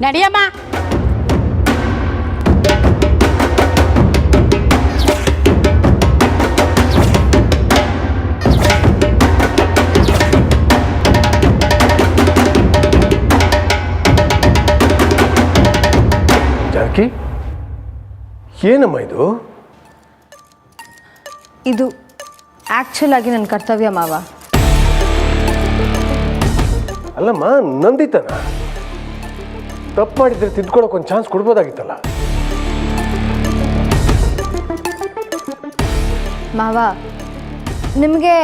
ನಡಿಯಮ್ಮ. ಜಾನಕಿ, ಏನಮ್ಮ ಇದು? ಇದು ಆ್ಯಕ್ಚುಲ್ ಆಗಿ ನನ್ನ ಕರ್ತವ್ಯ ಮಾವ. ಅಲ್ಲಮ್ಮ, ನಂದಿತನ ತಪ್ಪು ಮಾಡಿದ್ರೆ ತಿದ್ಕೊಳಕ್ಕೆ ಒಂದು ಚಾನ್ಸ್ ಕೊಡ್ಬೋದಾಗಿತ್ತಲ್ಲ. ಮಾವ, ನಿಮಗೆ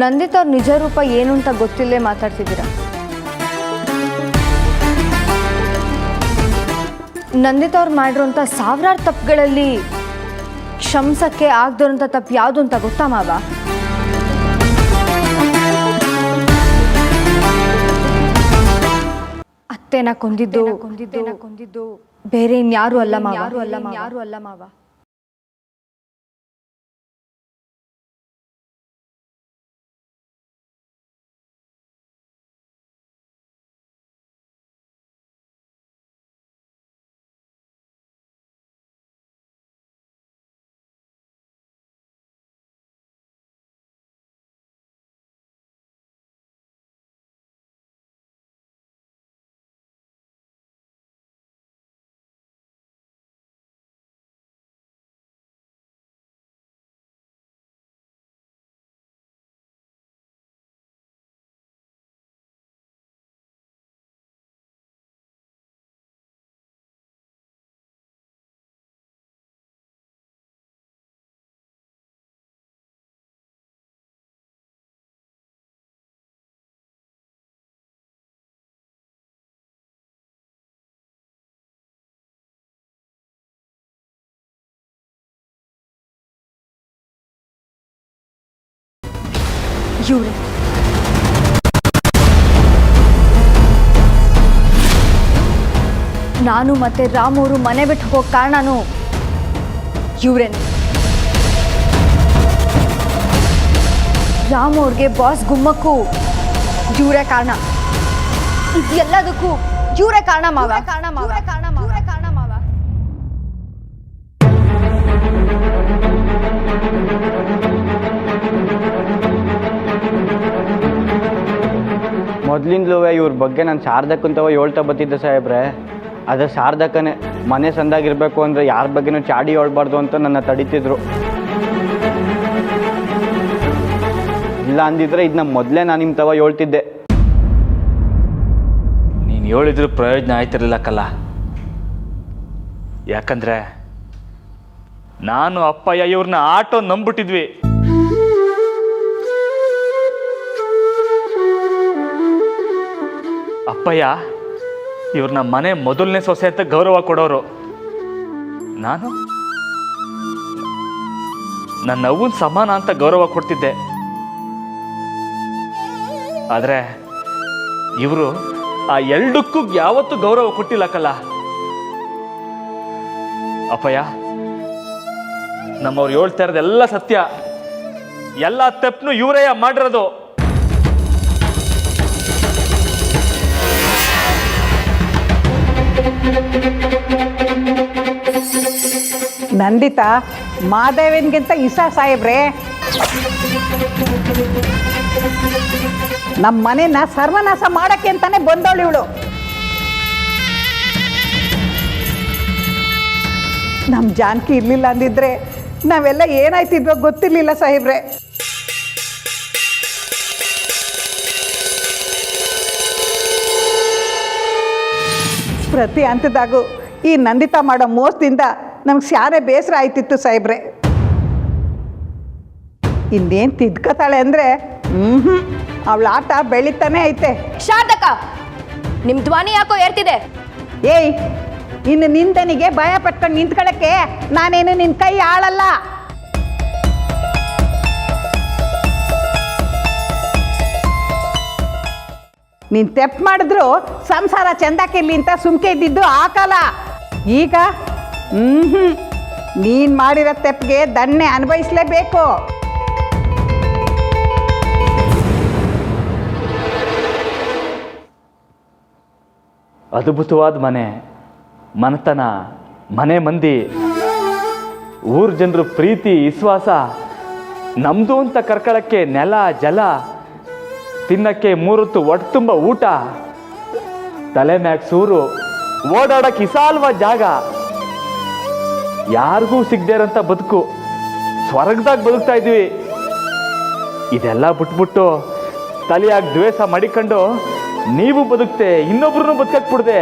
ನಂದಿತ್ ಅವ್ರ ನಿಜ ರೂಪ ಏನು ಅಂತ ಗೊತ್ತಿಲ್ಲೇ ಮಾತಾಡ್ತಿದ್ದೀರಾ. ನಂದಿತ್ ಅವ್ರು ಮಾಡಿರೋಂಥ ಸಾವಿರಾರು ತಪ್ಪುಗಳಲ್ಲಿ ಕ್ಷಮಿಸಕ್ಕೆ ಆಗದಿರೋಂಥ ತಪ್ಪು ಯಾವುದು ಅಂತ ಗೊತ್ತಾ ಮಾವ? ಅತ್ತೆನ ಕೊಂದಿದ್ದು ಬೇರೆ ಇನ್ಯಾರು ಅಲ್ಲ ಮಾವ. ಇವ್ರೆ ನಾನು ಮತ್ತೆ ರಾಮು ಅವರು ಮನೆ ಬಿಟ್ಟು ಹೋಗೋ ಕಾರಣನೂ ಇವ್ರೇನೆ. ರಾಮು ಅವ್ರಿಗೆ ಬಾಸ್ ಗುಮ್ಮಕ್ಕೂ ಇವರೇ ಕಾರಣ. ಇದೆಲ್ಲದಕ್ಕೂ ಇವರೇ ಕಾರಣ ಮಾವ. ಮೊದಲಿಂದಲೂ ಇವ್ರ ಬಗ್ಗೆ ನಾನು ಶಾರದಕ್ಕಂತವ ಹೇಳ್ತಾ ಬತ್ತಿದ್ದೆ ಸಾಹೇಬ್ರೆ. ಅದೇ ಶಾರದಕ್ಕನೇ ಮನೆ ಸಂದಾಗಿರ್ಬೇಕು ಅಂದರೆ ಯಾರ ಬಗ್ಗೆನೂ ಚಾಡಿ ಹೇಳ್ಬಾರ್ದು ಅಂತ ನನ್ನ ತಡೀತಿದ್ರು. ಇಲ್ಲ ಅಂದಿದ್ರೆ ಇದನ್ನ ಮೊದಲೇ ನಾನು ನಿಮ್ಮ ತವ ಹೇಳ್ತಿದ್ದೆ. ನೀನು ಹೇಳಿದ್ರು ಪ್ರಯೋಜನ ಆಯ್ತಿರಲಿಲ್ಲ ಕಲ್ಲ. ಯಾಕಂದರೆ ನಾನು ಅಪ್ಪಯ್ಯ ಇವ್ರನ್ನ ಆಟೋ ನಂಬಿಟ್ಟಿದ್ವಿ. ಅಪ್ಪಯ್ಯ ಇವ್ರನ್ನ ಮನೆ ಮೊದಲನೇ ಸೊಸೆ ಅಂತ ಗೌರವ ಕೊಡೋರು. ನಾನು ನನ್ನ ಅವ್ವನ ಸಮಾನ ಅಂತ ಗೌರವ ಕೊಡ್ತಿದ್ದೆ. ಆದರೆ ಇವರು ಆ ಎರಡಕ್ಕೂ ಯಾವತ್ತೂ ಗೌರವ ಕೊಟ್ಟಿಲ್ಲ ಕಲ್ಲ. ಅಪ್ಪಯ್ಯ, ನಮ್ಮವ್ರು ಹೇಳ್ತಾ ಇರೋದೆಲ್ಲ ಸತ್ಯ. ಎಲ್ಲ ತಪ್ಪನ್ನು ಇವರೇ ಮಾಡಿರೋದು. ನಂದಿತಾ ಮಾದೇವನ್ಗಿಂತ ಇಸ ಸಾಹೇಬ್ರೆ. ನಮ್ಮ ಮನೆನ ಸರ್ವನಾಶ ಮಾಡಕ್ಕೆ ಅಂತಾನೆ ಬಂದವಳು ಇವಳು. ನಮ್ಮ ಜಾನಕಿ ಇರ್ಲಿಲ್ಲ ಅಂದಿದ್ರೆ ನಾವೆಲ್ಲ ಏನಾಯ್ತಿದ್ವೋ ಗೊತ್ತಿರ್ಲಿಲ್ಲ ಸಾಹೇಬ್ರೆ. ಪ್ರತಿ ಹಂತದಾಗೂ ಈ ನಂದಿತಾ ಮಾಡೋ ಮೋಸದಿಂದ ನಮ್ಗೆ ಸ್ಯಾನೆ ಬೇಸರ ಆಯ್ತಿತ್ತು ಸಾಹೇಬ್ರೆ. ಇನ್ನೇನು ತಿದ್ಕೋತಾಳೆ ಅಂದರೆ ಅವಳ ಆಟ ಬೆಳೀತಾನೆ ಐತೆ. ಶಾರದಕ್ಕ, ನಿಮ್ಮ ಧ್ವನಿ ಯಾಕೋ ಏರ್ತಿದೆ. ಏಯ್, ಇನ್ನು ನಿಂದನಿಗೆ ಭಯ ಪಟ್ಕೊಂಡು ನಿಂತ್ಕೊಳ್ಳೋಕ್ಕೆ ನಾನೇನು ನಿನ್ನ ಕೈ ಆಳಲ್ಲ. ನೀನು ತೆಪ್ಪು ಮಾಡಿದ್ರು ಸಂಸಾರ ಚೆಂದಾಕಿರ್ಲಿ ಅಂತ ಸುಮ್ಕೆ ಇದ್ದಿದ್ದು ಆ ಕಾಲ. ಈಗ ನೀನು ಮಾಡಿರೋ ತೆಪ್ಪಿಗೆ ದಂಡನೆ ಅನುಭವಿಸ್ಲೇಬೇಕು. ಅದ್ಭುತವಾದ ಮನೆ, ಮನೆತನ, ಮನೆ ಮಂದಿ, ಊರ ಜನರು ಪ್ರೀತಿ ವಿಶ್ವಾಸ, ನಮ್ಮದು ಅಂತ ಕರ್ಕೊಳ್ಳೋಕ್ಕೆ ನೆಲ ಜಲ, ತಿನ್ನಕ್ಕೆ 3 ಹೊತ್ತು ಒಟ್ಟು ತುಂಬ ಊಟ, ತಲೆ ಮ್ಯಾಗ ಸೂರು, ಓಡಾಡಕ್ಕೆ ವಿಶಾಲವಾದ ಜಾಗ, ಯಾರಿಗೂ ಸಿಗದೇ ಇರೋಂಥ ಬದುಕು, ಸ್ವರ್ಗದಾಗ ಬದುಕ್ತಾ ಇದ್ವಿ. ಇದೆಲ್ಲ ಬಿಟ್ಬಿಟ್ಟು ತಲೆಯಾಗಿ ದ್ವೇಷ ಮಡಿಕೊಂಡು ನೀವು ಬದುಕ್ತೆ, ಇನ್ನೊಬ್ರನ್ನೂ ಬದುಕಕ್ಕೆ ಬಿಡ್ದೆ.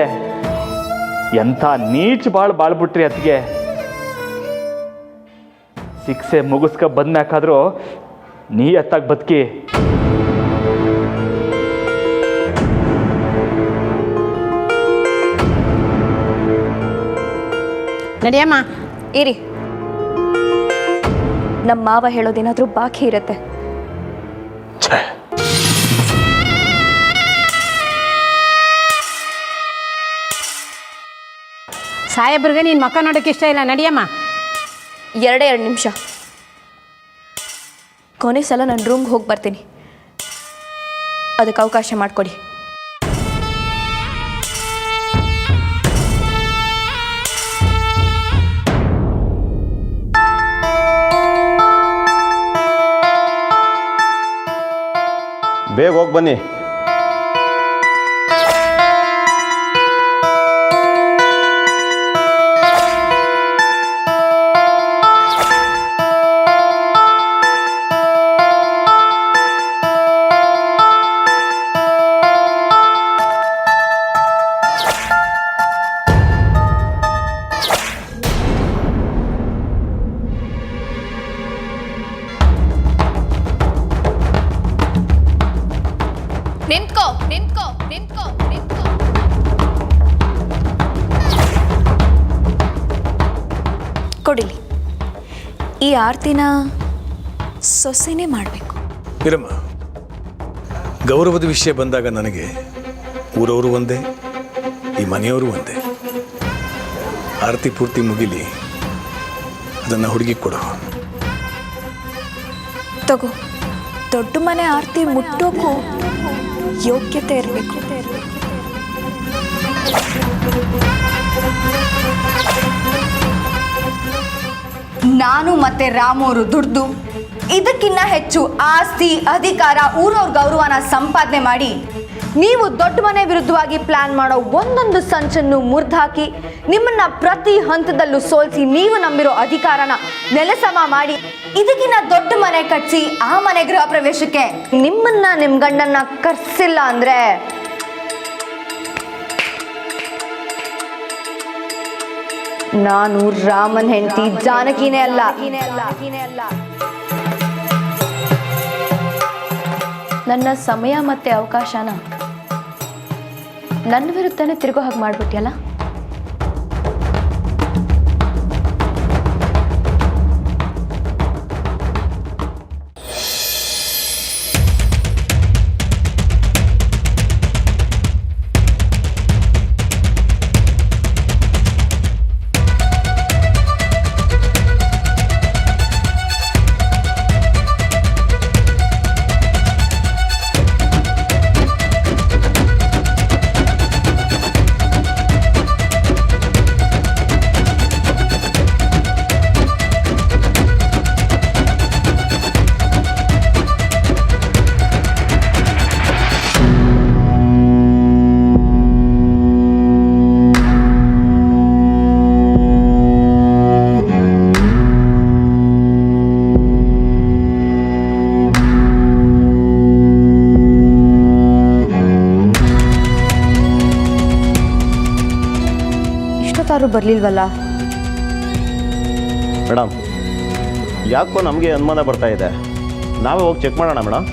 ಎಂಥ ನೀಚ್ ಬಾಳ್ಬಿಟ್ರಿ ಅತ್ತಿಗೆ. ಶಿಕ್ಷೆ ಮುಗಿಸ್ಕ ಬಂದ್ಮ್ಯಾಕಾದ್ರೂ ನೀ ಎತ್ತಾಗಿ ಬದುಕಿ. ನಡಿಯಮ್ಮ. ಇರಿ, ನಮ್ಮ ಮಾವ ಹೇಳೋದೇನಾದ್ರೂ ಬಾಕಿ ಇರತ್ತೆ. ಛೇ, ಸಾಹೇಬ್ರಿಗೆ ನೀನು ಮಕ್ಕ ನೋಡೋಕೆ ಇಷ್ಟ ಇಲ್ಲ. ನಡಿಯಮ್ಮ. 2 ನಿಮಿಷ. ಕೊನೆ ಸಲ ನಾನು ರೂಮ್ಗೆ ಹೋಗಿ ಬರ್ತೀನಿ, ಅದಕ್ಕೆ ಅವಕಾಶ ಮಾಡಿಕೊಡಿ. ಬೇಗ ಹೋಗಿ ಬನ್ನಿ. ನಿಂತ್ಕೋ ನಿಂತ್ಕೋ ನಿಂತ್ಕೋ ನಿಂತ್ಕೋ. ಕೊಡಿಲಿ, ಈ ಆರತಿನ ಸೊಸೆನೇ ಮಾಡಬೇಕು. ಇರಮ್ಮ, ಗೌರವದ ವಿಷಯ ಬಂದಾಗ ನನಗೆ ಊರವರು ಒಂದೇ, ಈ ಮನೆಯವರು ಒಂದೇ. ಆರತಿ ಪೂರ್ತಿ ಮುಗಿಲಿ, ಅದನ್ನು ಹುಡುಗಿ ಕೊಡು. ತಗೋ, ದೊಡ್ಡ ಮನೆ ಆರತಿ ಮುಟ್ಟೋಕ್ಕೂ ಯೋಗ್ಯತೆ ಇರಬೇಕು. ನಾನು ಮತ್ತೆ ರಾಮೋರು ದುಡ್ದು ಇದಕ್ಕಿನ್ನ ಹೆಚ್ಚು ಆಸ್ತಿ ಅಧಿಕಾರ ಊರವ್ರ ಗೌರವನ ಸಂಪಾದನೆ ಮಾಡಿ ನೀವು ದೊಡ್ಡ ಮನೆ ವಿರುದ್ಧವಾಗಿ ಪ್ಲಾನ್ ಮಾಡೋ ಒಂದೊಂದು ಸಂಚನ್ನು ಮುರಿದಾಕಿ ನಿಮ್ಮನ್ನ ಪ್ರತಿ ಹಂತದಲ್ಲೂ ಸೋಲಿಸಿ ನೀವು ನಂಬಿರೋ ಅಧಿಕಾರನ ನೆಲಸಮ ಮಾಡಿ ಇದಕ್ಕಿನ್ನ ದೊಡ್ಡ ಮನೆ ಕಟ್ಸಿ ಆ ಮನೆ ಗೃಹ ಪ್ರವೇಶಕ್ಕೆ ನಿಮ್ಮನ್ನ ನಿಮ್ಮ ಗಂಡನ್ನ ಕರ್ಸಿಲ್ಲ ಅಂದ್ರೆ ನಾನು ರಾಮನ್ ಹೆಂಡತಿ ಜಾನಕಿನೇ ಅಲ್ಲ. ನನ್ನ ಸಮಯ ಮತ್ತೆ ಅವಕಾಶನ ನನ್ನ ವಿರುದ್ಧನೇ ತಿರುಗೋ ಹಾಗೆ ಮಾಡ್ಬಿಟ್ಯಲ್ಲ. ಬರ್ಲಿಲ್ವಲ್ಲ ಮೇಡಮ್? ಯಾಕೋ ನಮಗೆ ಅನುಮಾನ ಬರ್ತಾ ಇದೆ. ನಾವೇ ಹೋಗಿ ಚೆಕ್ ಮಾಡೋಣ ಮೇಡಮ್.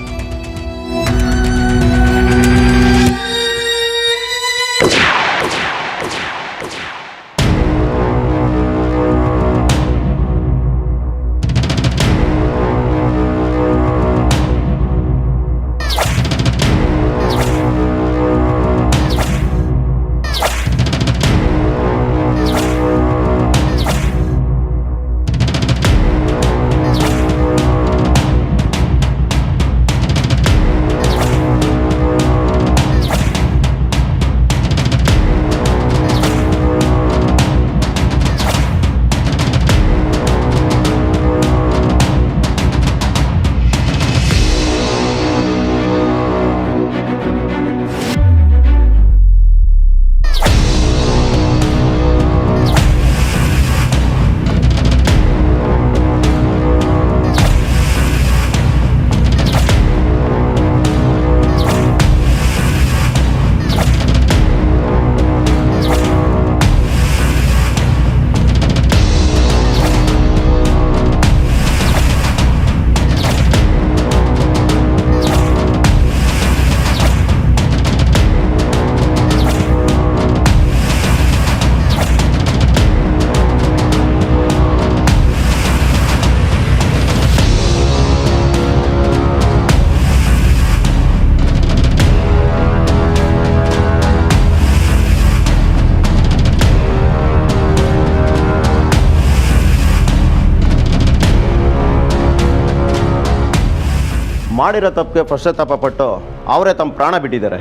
ಮಾಡಿರೋ ತಪ್ಪಿಗೆ ಪಶ್ಚಾತ್ತಾಪ ಪಟ್ಟು ಅವರೇ ತಮ್ಮ ಪ್ರಾಣ ಬಿಟ್ಟಿದ್ದಾರೆ.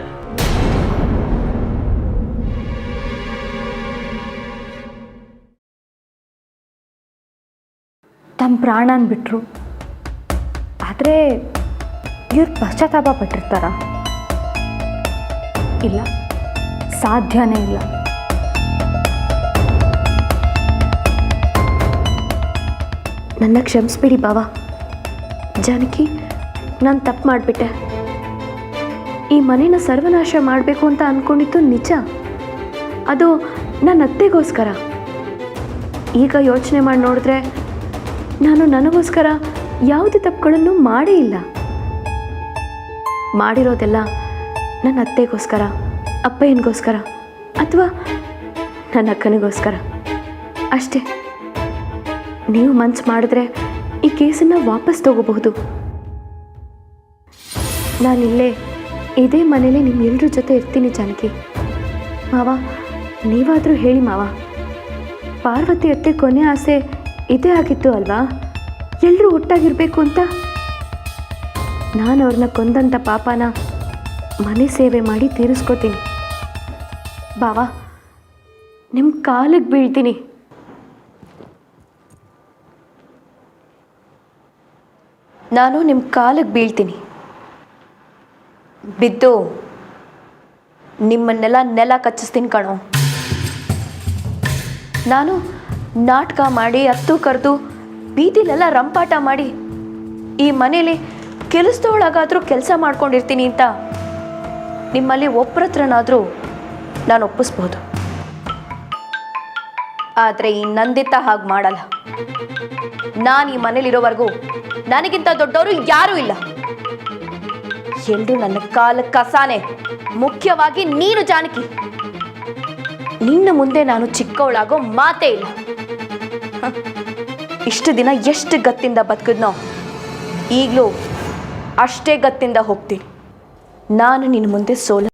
ತಮ್ಮ ಪ್ರಾಣನ ಬಿಟ್ಟರು, ಆದರೆ ಇವ್ರು ಪಶ್ಚಾತ್ತಾಪ ಪಟ್ಟಿರ್ತಾರ? ಇಲ್ಲ, ಸಾಧ್ಯನೇ ಇಲ್ಲ. ನನ್ನ ಕ್ಷಮಿಸ್ಬಿಡಿ ಬಾವ. ಜಾನಕಿ, ನಾನು ತಪ್ಪು ಮಾಡಿಬಿಟ್ಟೆ. ಈ ಮನೇನ ಸರ್ವನಾಶ ಮಾಡಬೇಕು ಅಂತ ಅಂದ್ಕೊಂಡಿದ್ದು ನಿಜ. ಅದು ನನ್ನ ಅತ್ತೆಗೋಸ್ಕರ. ಈಗ ಯೋಚನೆ ಮಾಡಿ ನೋಡಿದ್ರೆ ನಾನು ನನಗೋಸ್ಕರ ಯಾವುದೇ ತಪ್ಪುಗಳನ್ನು ಮಾಡೇ ಇಲ್ಲ. ಮಾಡಿರೋದೆಲ್ಲ ನನ್ನ ಅತ್ತೆಗೋಸ್ಕರ, ಅಪ್ಪಯ್ಯನಿಗೋಸ್ಕರ ಅಥವಾ ನನ್ನ ಅಕ್ಕನಿಗೋಸ್ಕರ ಅಷ್ಟೇ. ನೀವು ಮನ್ಸು ಮಾಡಿದ್ರೆ ಈ ಕೇಸನ್ನು ವಾಪಸ್ ತಗೋಬಹುದು. ನಾನಿಲ್ಲೇ ಇದೇ ಮನೇಲಿ ನಿಮ್ಮೆಲ್ಲರ ಜೊತೆ ಇರ್ತೀನಿ ಜಾನಕಿ. ಮಾವ, ನೀವಾದರೂ ಹೇಳಿ ಮಾವ, ಪಾರ್ವತಿ ಅತ್ತೆ ಕೊನೆ ಆಸೆ ಇದೇ ಆಗಿತ್ತು ಅಲ್ವಾ? ಎಲ್ಲರೂ ಒಟ್ಟಾಗಿರಬೇಕು ಅಂತ. ನಾನು ಅವ್ರನ್ನ ಕೊಂದಂಥ ಪಾಪನ ಮನೆ ಸೇವೆ ಮಾಡಿ ತೀರಿಸ್ಕೋತೀನಿ. ಬಾವ, ನಿಮ್ಮ ಕಾಲಿಗೆ ಬೀಳ್ತೀನಿ. ನಾನು ನಿಮ್ಮ ಕಾಲಿಗೆ ಬೀಳ್ತೀನಿ. ಬಿದ್ದು ನಿಮ್ಮನ್ನೆಲ್ಲ ನೆಲ ಕಚ್ಚಿಸ್ತೀನಿ ಕಣೋ. ನಾನು ನಾಟಕ ಮಾಡಿ ಹತ್ತು ಕರೆದು ಬೀದಿಲೆಲ್ಲ ರಂಪಾಟ ಮಾಡಿ ಈ ಮನೇಲಿ ಕೆಲಸದೊಳಗಾದರೂ ಕೆಲಸ ಮಾಡ್ಕೊಂಡಿರ್ತೀನಿ ಅಂತ ನಿಮ್ಮಲ್ಲಿ ಒಬ್ಬರತ್ರನಾದರೂ ನಾನು ಒಪ್ಪಿಸ್ಬೋದು. ಆದರೆ ಈ ನಂದಿತ ಹಾಗೆ ಮಾಡಲ್ಲ. ನಾನು ಈ ಮನೇಲಿರೋವರೆಗೂ ನನಗಿಂತ ದೊಡ್ಡವರು ಯಾರೂ ಇಲ್ಲ. ಎಲ್ಲರೂ ನನ್ನ ಕಾಲ ಕಸಾನೆ. ಮುಖ್ಯವಾಗಿ ನೀನು ಜಾನಕಿ. ನಿನ್ನ ಮುಂದೆ ನಾನು ಚಿಕ್ಕವಳಾಗೋ ಮಾತೇ ಇಲ್ಲ. ಇಷ್ಟು ದಿನ ಎಷ್ಟು ಗತ್ತಿಂದ ಬದುಕಿದ್ನೋ ಈಗಲೂ ಅಷ್ಟೇ ಗತ್ತಿಂದ ಹೋಗ್ತೀನಿ. ನಾನು ನಿನ್ನ ಮುಂದೆ ಸೋಲ.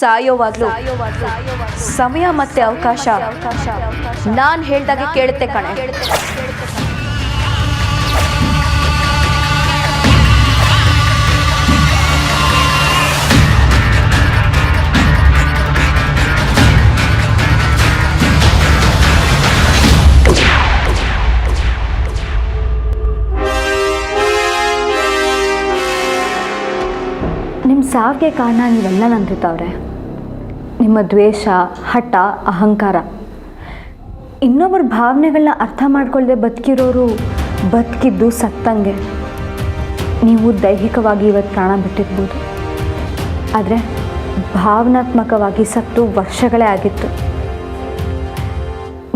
ಸಾಯೋವಾಗ್ಲೂ ಸಮಯ ಮತ್ತೆ ಅವಕಾಶ ನಾನು ಹೇಳ್ದಾಗೆ ಕೇಳುತ್ತೆ ಕಣೆ. ನಿಮ್ಮ ಸಾವಿಗೆ ಕಾರಣ ನೀವೆಲ್ಲ ನಂದಿತ್ತವ್ರೆ. ನಿಮ್ಮ ದ್ವೇಷ, ಹಠ, ಅಹಂಕಾರ, ಇನ್ನೊಬ್ಬರ ಭಾವನೆಗಳನ್ನ ಅರ್ಥ ಮಾಡ್ಕೊಳ್ಳದೆ ಬದುಕಿರೋರು ಬದುಕಿದ್ದು ಸತ್ತಂಗೆ. ನೀವು ದೈಹಿಕವಾಗಿ ಇವತ್ತು ಪ್ರಾಣ ಬಿಟ್ಟಿರ್ಬೋದು, ಆದರೆ ಭಾವನಾತ್ಮಕವಾಗಿ ಸತ್ತು ವರ್ಷಗಳೇ ಆಗಿತ್ತು.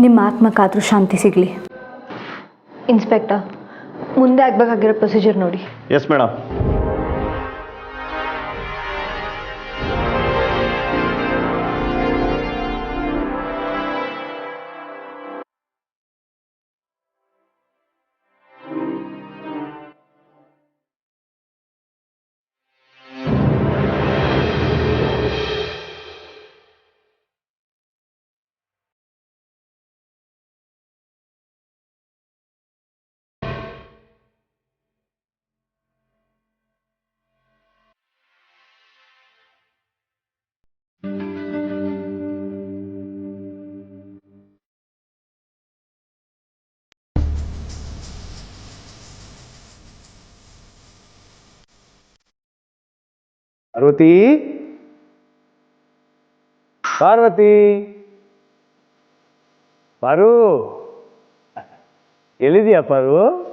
ನಿಮ್ಮ ಆತ್ಮಕ್ಕಾದರೂ ಶಾಂತಿ ಸಿಗಲಿ. ಇನ್ಸ್ಪೆಕ್ಟರ್, ಮುಂದೆ ಆಗಬೇಕಾಗಿರೋ ಪ್ರೊಸೀಜರ್ ನೋಡಿ. Yes madam. ಪಾರ್ವತಿ ಪಾರ್ವತಿ ಪಾರು ಎಲ್ಲಿದೆಯಾ ಪಾರು?